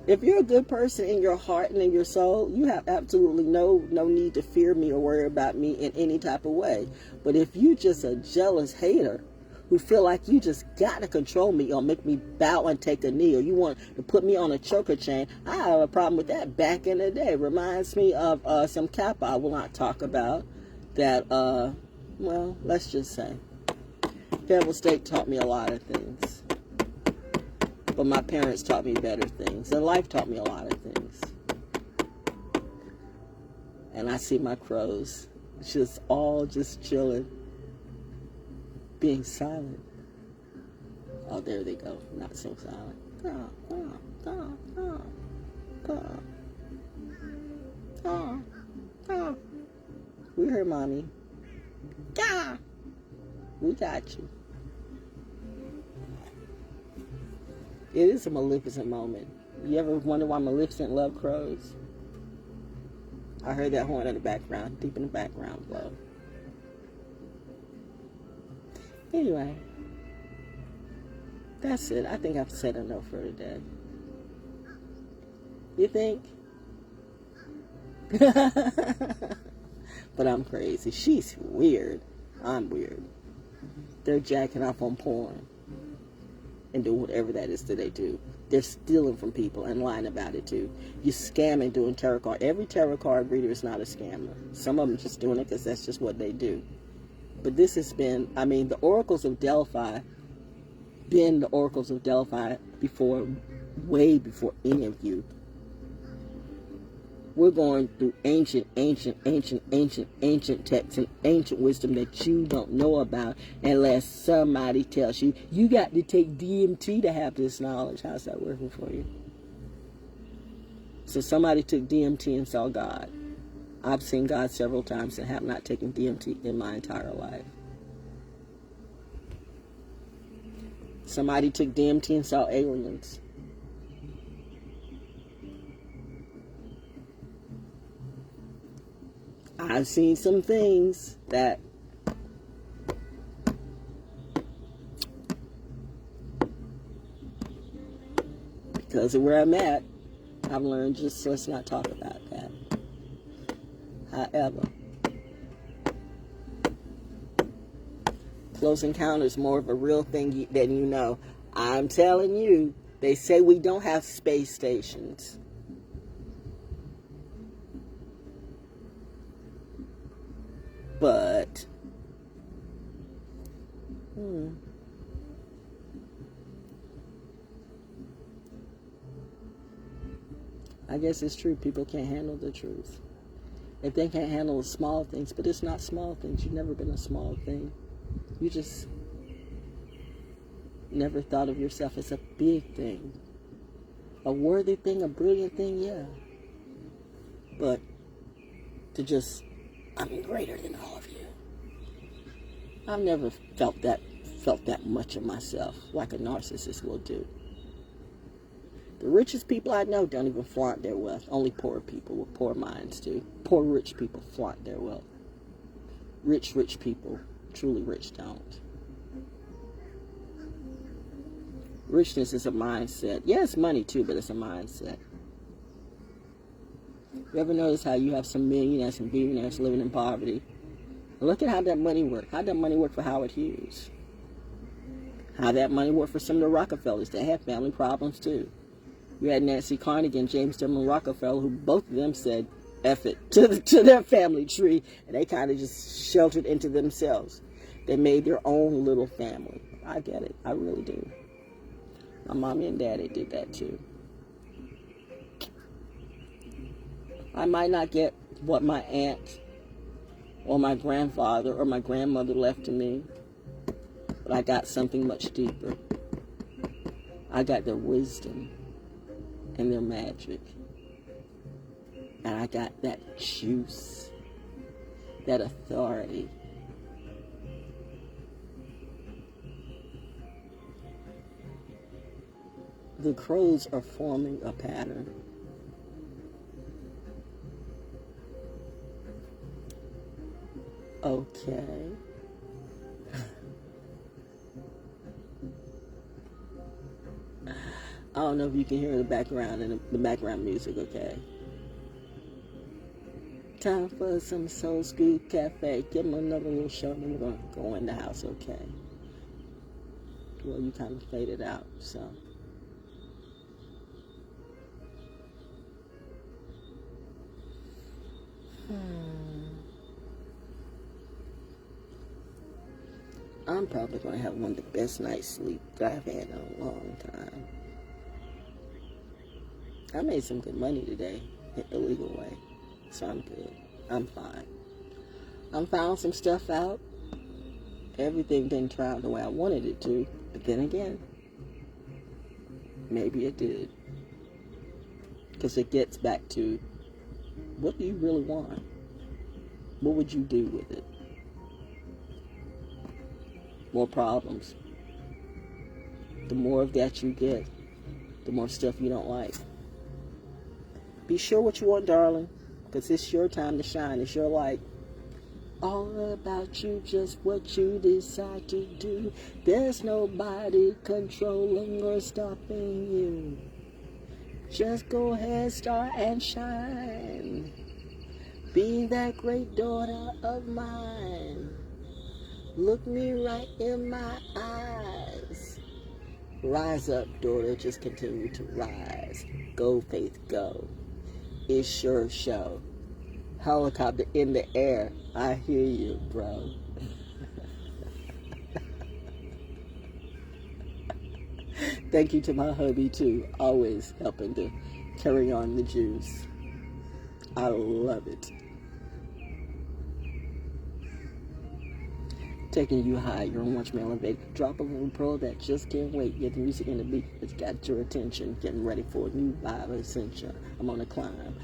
If you're a good person in your heart and in your soul, you have absolutely no need to fear me or worry about me in any type of way. But if you just a jealous hater who feel like you just got to control me or make me bow and take a knee, or you want to put me on a choker chain, I have a problem with that back in the day. Reminds me of some Kappa I will not talk about that, well, let's just say, Federal State taught me a lot of things. But my parents taught me better things. And life taught me a lot of things. And I see my crows just chilling. Being silent. Oh, there they go. Not so silent. We heard Mommy. We got you. It is a Maleficent moment. You ever wonder why Maleficent loved crows? I heard that horn in the background, deep in the background blow. Anyway, that's it. I think I've said enough for today. You think? But I'm crazy. She's weird. I'm weird. They're jacking off on porn and doing whatever that is that they do. They're stealing from people and lying about it too. You're scamming doing tarot card. Every tarot card reader is not a scammer. Some of them just doing it because that's just what they do. But this has been, I mean, the oracles of Delphi, been the oracles of Delphi before way before any of you. We're going through ancient texts and ancient wisdom that you don't know about unless somebody tells you. You got to take DMT to have this knowledge. How's that working for you? So somebody took DMT and saw God. I've seen God several times and have not taken DMT in my entire life. Somebody took DMT and saw aliens. I've seen some things that because of where I'm at, I've learned just let's not talk about that. However, close encounter is more of a real thing than you know. I'm telling you, they say we don't have space stations. But, I guess it's true. People can't handle the truth. If they can't handle the small things, but it's not small things. You've never been a small thing. You just never thought of yourself as a big thing. A worthy thing, a brilliant thing, yeah. But to just, I'm greater than all of you. I've never felt that much of myself like a narcissist will do. The richest people I know don't even flaunt their wealth. Only poor people with poor minds do. Poor rich people flaunt their wealth. Rich people, truly rich, don't. Richness is a mindset. Yeah, it's money too, but it's a mindset. You ever notice how you have some millionaires and billionaires living in poverty? Look at how that money worked. How that money worked for Howard Hughes. How that money worked for some of the Rockefellers. They had family problems too. You had Nancy Carnegie and James Tillman Rockefeller, who both of them said, F it, to their family tree, and they kind of just sheltered into themselves. They made their own little family. I get it. I really do. My mommy and daddy did that too. I might not get what my aunt or my grandfather or my grandmother left to me, but I got something much deeper. I got their wisdom and their magic. And I got that juice, that authority. The crows are forming a pattern. Okay. I don't know if you can hear the background and the background music, okay? Time for some Soul Scoop Cafe. Give them another little show, and then we're going to go in the house, okay? Well, you kind of faded out, so. I'm probably going to have one of the best night's sleep that I've had in a long time. I made some good money today, the legal way, so I'm good. I'm fine. I found some stuff out. Everything didn't turn out the way I wanted it to, but then again, maybe it did. Because it gets back to, what do you really want? What would you do with it? More problems. The more of that you get, the more stuff you don't like. Be sure what you want, darling, because it's your time to shine. It's your light. All about you, just what you decide to do. There's nobody controlling or stopping you. Just go ahead, star, and shine. Be that great daughter of mine. Look me right in my eyes. Rise up, daughter, just continue to rise. Go, faith, go. It's your show. Helicopter in the air. I hear you, bro. Thank you to my hubby, too. Always helping to carry on the juice. I love it. Taking you high, you're on Watch Me Elevate. Drop a little pearl that just can't wait. Get the music and the beat that's got your attention. Getting ready for a new vibe ascension. I'm on a climb.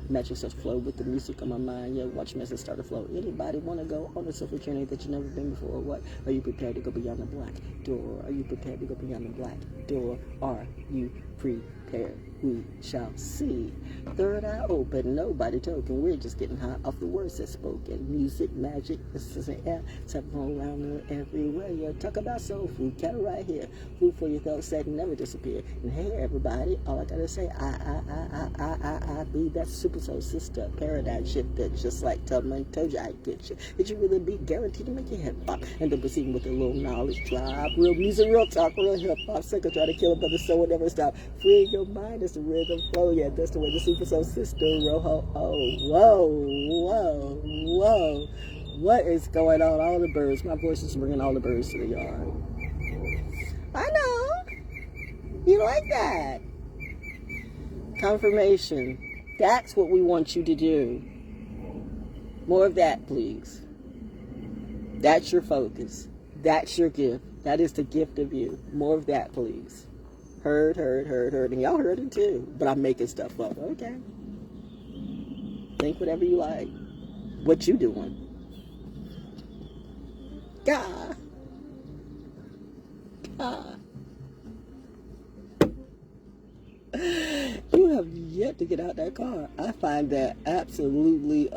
Match yourself flow with the music on my mind. Yeah, watch me as it start to flow. Anybody want to go on a self journey that you've never been before? What? Are you prepared to go beyond the black door? Are you prepared to go beyond the black door? Are you prepared? We shall see. Third eye open, nobody talking. We're just getting high off the words that's spoken. Music, magic, this is an air. Tap around there everywhere. Yeah, talk about soul food. Cattle right here. Food for your thoughts that never disappear. And hey, everybody, all I gotta say, I be that super soul sister. Paradigm shifter, just like Tubman told you I get you. Did you really be guaranteed to make your hip hop? And then proceeding with a little knowledge drop. Real music, real talk, real hip hop. Second, try to kill it, but the soul will never stop. Free your mind. The rhythm flow, yeah, that's the way the super soul sister roho. Whoa. What is going on? All the birds. My voice is bringing all the birds to the yard. I know. You like that. Confirmation. That's what we want you to do. More of that, please. That's your focus. That's your gift. That is the gift of you. More of that, please. Heard. And y'all heard it too. But I'm making stuff up. Okay. Think whatever you like. What you doing? God. You have yet to get out that car. I find that absolutely,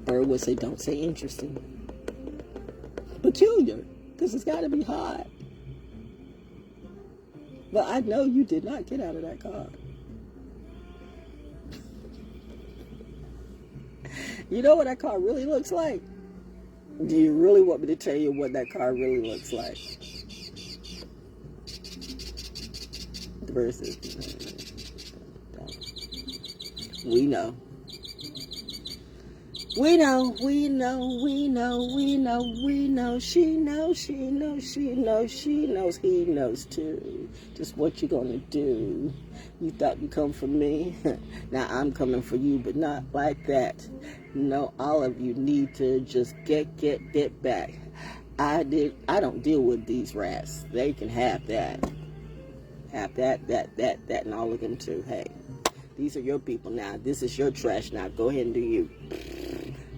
Bird would say, don't say interesting. Peculiar. Because it's got to be hot. But I know you did not get out of that car. You know what that car really looks like? Do you really want me to tell you what that car really looks like? The verse is, we know. We know. She knows, he knows too. Just what you gonna do. You thought you come for me? Now I'm coming for you, but not like that. No, all of you need to just get back. I don't deal with these rats. They can have that. Have that, and all of them too. Hey, these are your people now. This is your trash now. Go ahead and do you.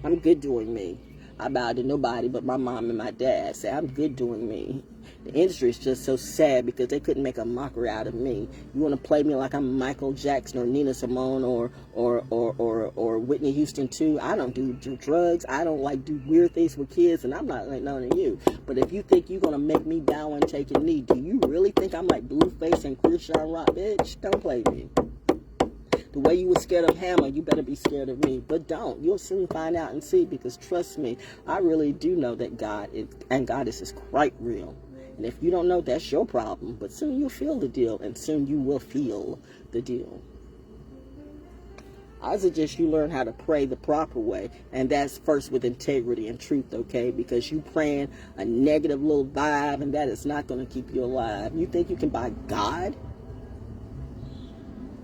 I'm good doing me. I bow to nobody but my mom and my dad. Say I'm good doing me. The industry is just so sad because they couldn't make a mockery out of me. You want to play me like I'm Michael Jackson or Nina Simone or Whitney Houston too? I don't do drugs. I don't do weird things with kids, and I'm not like none of you. But if you think you're gonna make me bow and take a knee, do you really think I'm like Blueface and Christian Rock, bitch? Don't play me. The way you were scared of Hammer, you better be scared of me. But don't. You'll soon find out and see, because trust me, I really do know that God and Goddess is quite real. And if you don't know, that's your problem. But soon you'll feel the deal, and soon you will feel the deal. I suggest you learn how to pray the proper way, and that's first with integrity and truth, okay? Because you praying a negative little vibe, and that is not going to keep you alive. You think you can buy God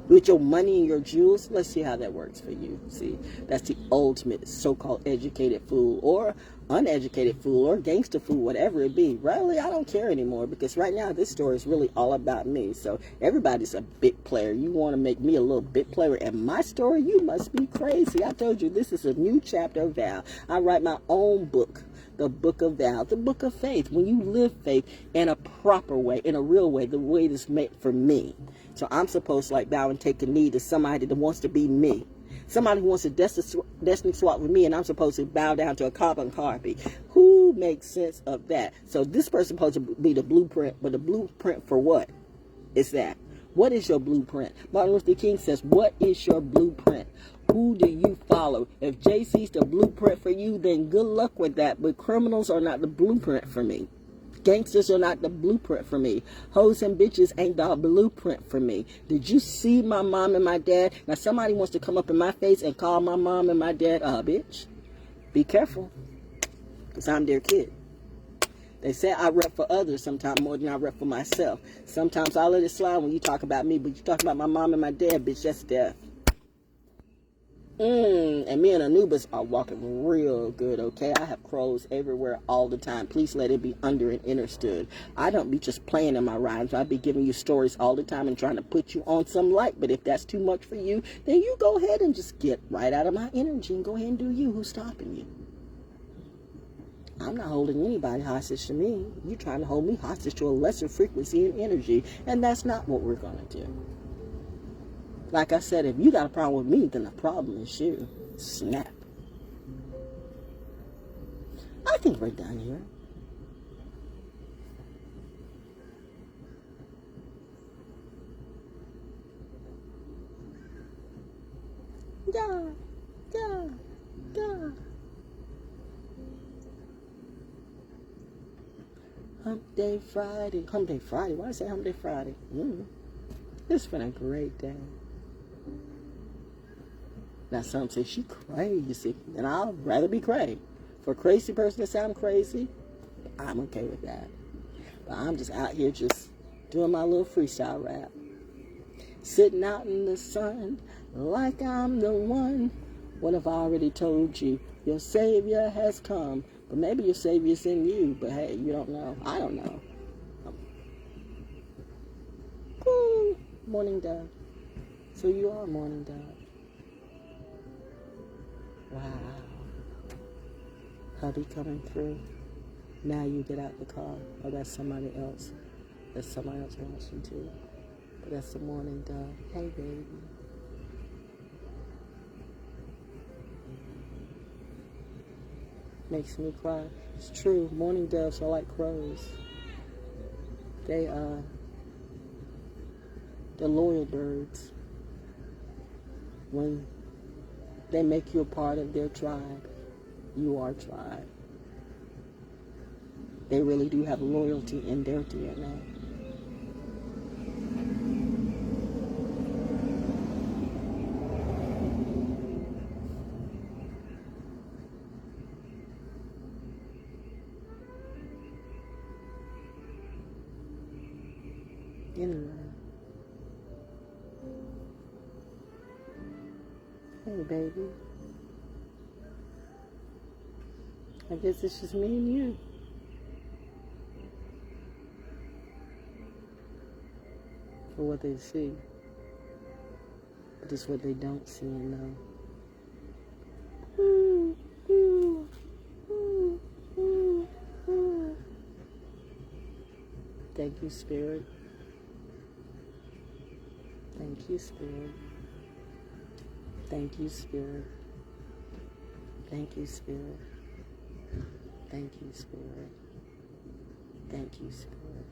with your money and your jewels? Let's see how that works for you. See, that's the ultimate so-called educated fool, or uneducated fool, or gangster fool, whatever it be. Really, I don't care anymore, because right now this story is really all about me. So everybody's a bit player. You want to make me a little bit player in my story? You must be crazy. I told you this is a new chapter of Val. I write my own book. The book of Val, the book of faith. When you live faith in a proper way, in a real way, the way that's meant for me. So I'm supposed to bow and take a knee to somebody that wants to be me. Somebody who wants to destiny swap with me, and I'm supposed to bow down to a carbon copy. Who makes sense of that? So this person's supposed to be the blueprint, but the blueprint for what is that? What is your blueprint? Martin Luther King says, what is your blueprint? Who do you follow? If JC's the blueprint for you, then good luck with that. But criminals are not the blueprint for me. Gangsters are not the blueprint for me. Hoes and bitches ain't the blueprint for me. Did you see my mom and my dad? Now somebody wants to come up in my face and call my mom and my dad a bitch. Be careful, because I'm their kid. They say I rep for others sometimes more than I rep for myself. Sometimes I let it slide when you talk about me, but you talk about my mom and my dad, bitch, that's death. And me and Anubis are walking real good, okay? I have crows everywhere all the time. Please let it be under and understood. I don't be just playing in my rhymes. I be giving you stories all the time and trying to put you on some light. But if that's too much for you, then you go ahead and just get right out of my energy and go ahead and do you. Who's stopping you? I'm not holding anybody hostage to me. You're trying to hold me hostage to a lesser frequency and energy. And that's not what we're going to do. Like I said, if you got a problem with me, then the problem is you. Snap. I think we're done here. Yeah. Humpday Friday. Humpday Friday? Why did I say Humpday Friday? It's been a great day. Now some say she crazy, and I'll rather be crazy. For a crazy person to say I'm crazy, I'm okay with that. But I'm just out here just doing my little freestyle rap. Sitting out in the sun like I'm the one. What have I already told you? Your Savior has come. But maybe your Savior's in you. But hey, you don't know. I don't know. Woo, morning dove. So you are morning dove. Wow. Hubby coming through. Now you get out the car. Oh, that's somebody else. That's somebody else wants you to. But that's the morning dove. Hey, baby. Makes me cry. It's true. Morning doves are like crows. They're loyal birds. When they make you a part of their tribe, you are tribe. They really do have loyalty in their DNA. Anyway. Hey, baby. I guess it's just me and you. For what they see. But it's what they don't see and know. Thank you, Spirit. Thank you, Spirit. Thank you, Spirit. Thank you, Spirit. Thank you, Spirit. Thank you, Spirit.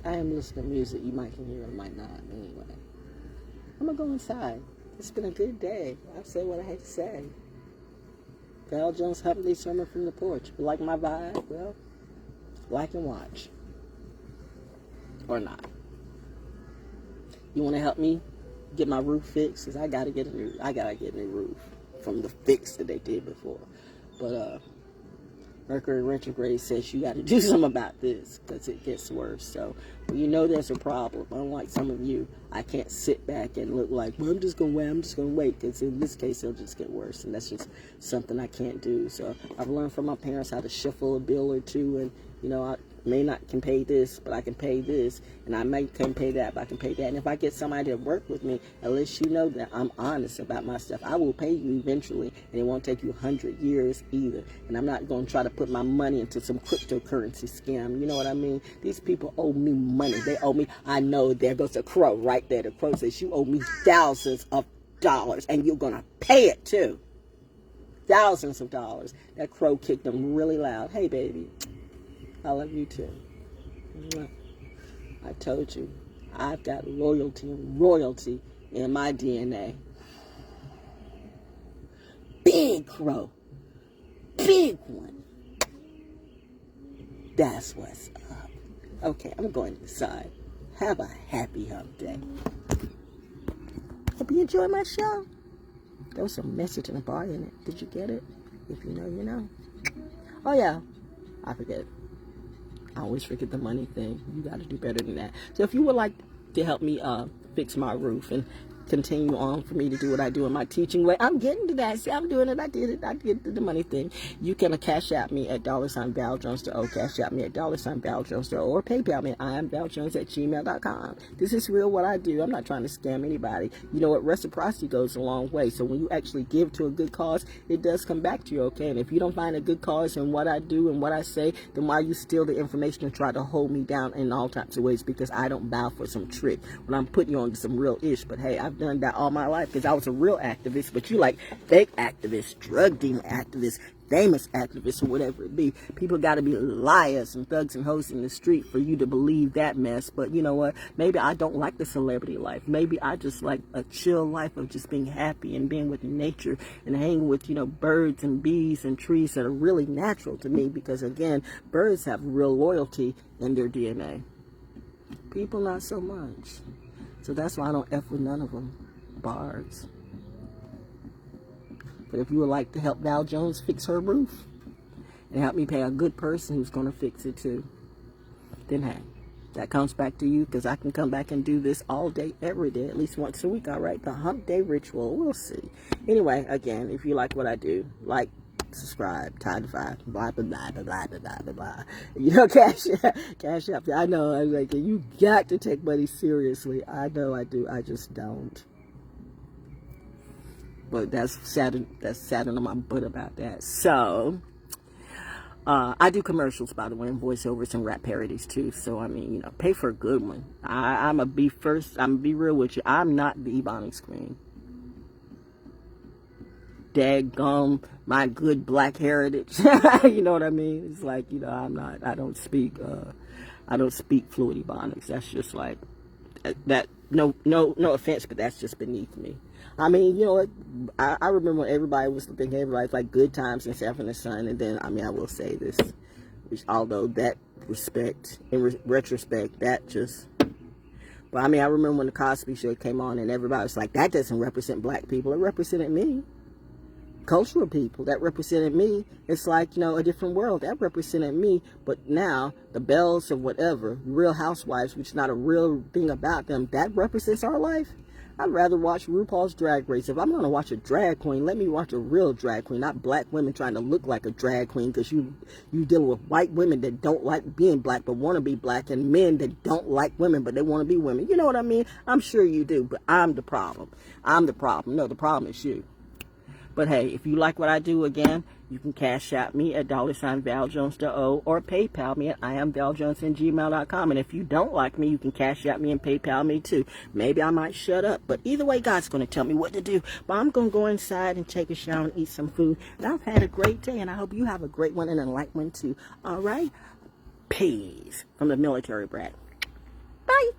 I am listening to music. You might can hear it, might not. Anyway, I'm going to go inside. It's been a good day. I've said what I had to say. ValJones Humpday sermon from the porch. You like my vibe? Well, like and watch. Or not. You want to help me get my roof fixed? Because I got to get a new roof from the fix that they did before. But, Mercury retrograde says you got to do something about this because it gets worse. So, when you know there's a problem, unlike some of you, I can't sit back and look like, well, I'm just going to wait, because in this case, it'll just get worse, and that's just something I can't do. So, I've learned from my parents how to shuffle a bill or two, and, you know, I may not can pay this, but I can pay this, and I may can pay that, but I can pay that. And if I get somebody to work with me, at least you know that I'm honest about my stuff. I will pay you eventually, and it won't take you 100 years either. And I'm not going to try to put my money into some cryptocurrency scam. You know what I mean? These people owe me money. They owe me. I know there goes a crow right there. The crow says, you owe me thousands of dollars, and you're going to pay it too. Thousands of dollars. That crow kicked them really loud. Hey, baby. I love you too. I told you, I've got loyalty and royalty in my DNA. Big crow. Big one. That's what's up. Okay, I'm going inside. Have a happy hump day. Hope you enjoy my show. There was some message in the bar in it. Did you get it? If you know, you know. Oh yeah, I forget. I always forget the money thing. You got to do better than that. So if you would like to help me fix my roof and continue on for me to do what I do in my teaching way, I'm getting to that. See, I'm doing it. I did it. I did the money thing. You can Cashapp me at $ValJonesDaO, Cashapp me at $ValJonesDaO, or PayPal me at iamvaljones@gmail.com. This is real what I do. I'm not trying to scam anybody. You know what? Reciprocity goes a long way. So when you actually give to a good cause, it does come back to you, okay? And if you don't find a good cause in what I do and what I say, then why you steal the information and try to hold me down in all types of ways? Because I don't bow for some trick when I'm putting you on to some real ish. But hey, I've done that all my life because I was a real activist, but you like fake activists, drug dealing activists, famous activists, or whatever it be. People got to be liars and thugs and hoes in the street for you to believe that mess. But you know what? Maybe I don't like the celebrity life. Maybe I just like a chill life of just being happy and being with nature and hanging with, you know, birds and bees and trees that are really natural to me, because again, birds have real loyalty in their DNA. People not so much. So that's why I don't F with none of them. Bars. But if you would like to help Val Jones fix her roof and help me pay a good person who's going to fix it too, then hey, that comes back to you, because I can come back and do this all day, every day, at least once a week. All right, the hump day ritual. We'll see. Anyway, again, if you like what I do, like, subscribe, Tithe, blah blah blah blah blah blah blah blah. You know, cash up. I know. I'm like, you got to take money seriously. I know I do. I just don't. But that's sad. That's sad on my butt about that. So, I do commercials, by the way, and voiceovers and rap parodies too. So I mean, you know, pay for a good one. I'm gonna be real with you. I'm not the Ebonics Queen. Daggum, my good black heritage. You know what I mean? It's like, you know, I don't speak fluid Ebonics. That's just like that. No offense, but that's just beneath me. I mean, you know what? I remember when everybody was thinking everybody's like good times and stuff in the sun, and then I mean, I will say this, which although that retrospect, that just. But I mean, I remember when the Cosby Show came on, and everybody was like, that doesn't represent black people. It represented me. Cultural people, that represented me. It's like, you know, a different world. That represented me. But now the Bells or whatever, Real Housewives, which is not a real thing about them, that represents our life. I'd rather watch RuPaul's Drag Race. If I'm going to watch a drag queen, let me watch a real drag queen, not black women trying to look like a drag queen, because you dealing with white women that don't like being black but want to be black, and men that don't like women but they want to be women. You know what I mean? I'm sure you do, but I'm the problem. I'm the problem. No, the problem is you. But hey, if you like what I do, again, you can Cashapp me at $ValJonesDaO, or PayPal me at iamvaljones@gmail.com. And if you don't like me, you can Cashapp me and PayPal me too. Maybe I might shut up, but either way, God's going to tell me what to do. But I'm going to go inside and take a shower and eat some food. And I've had a great day, and I hope you have a great one and an enlightened one too. All right? Peace from the military brat. Bye.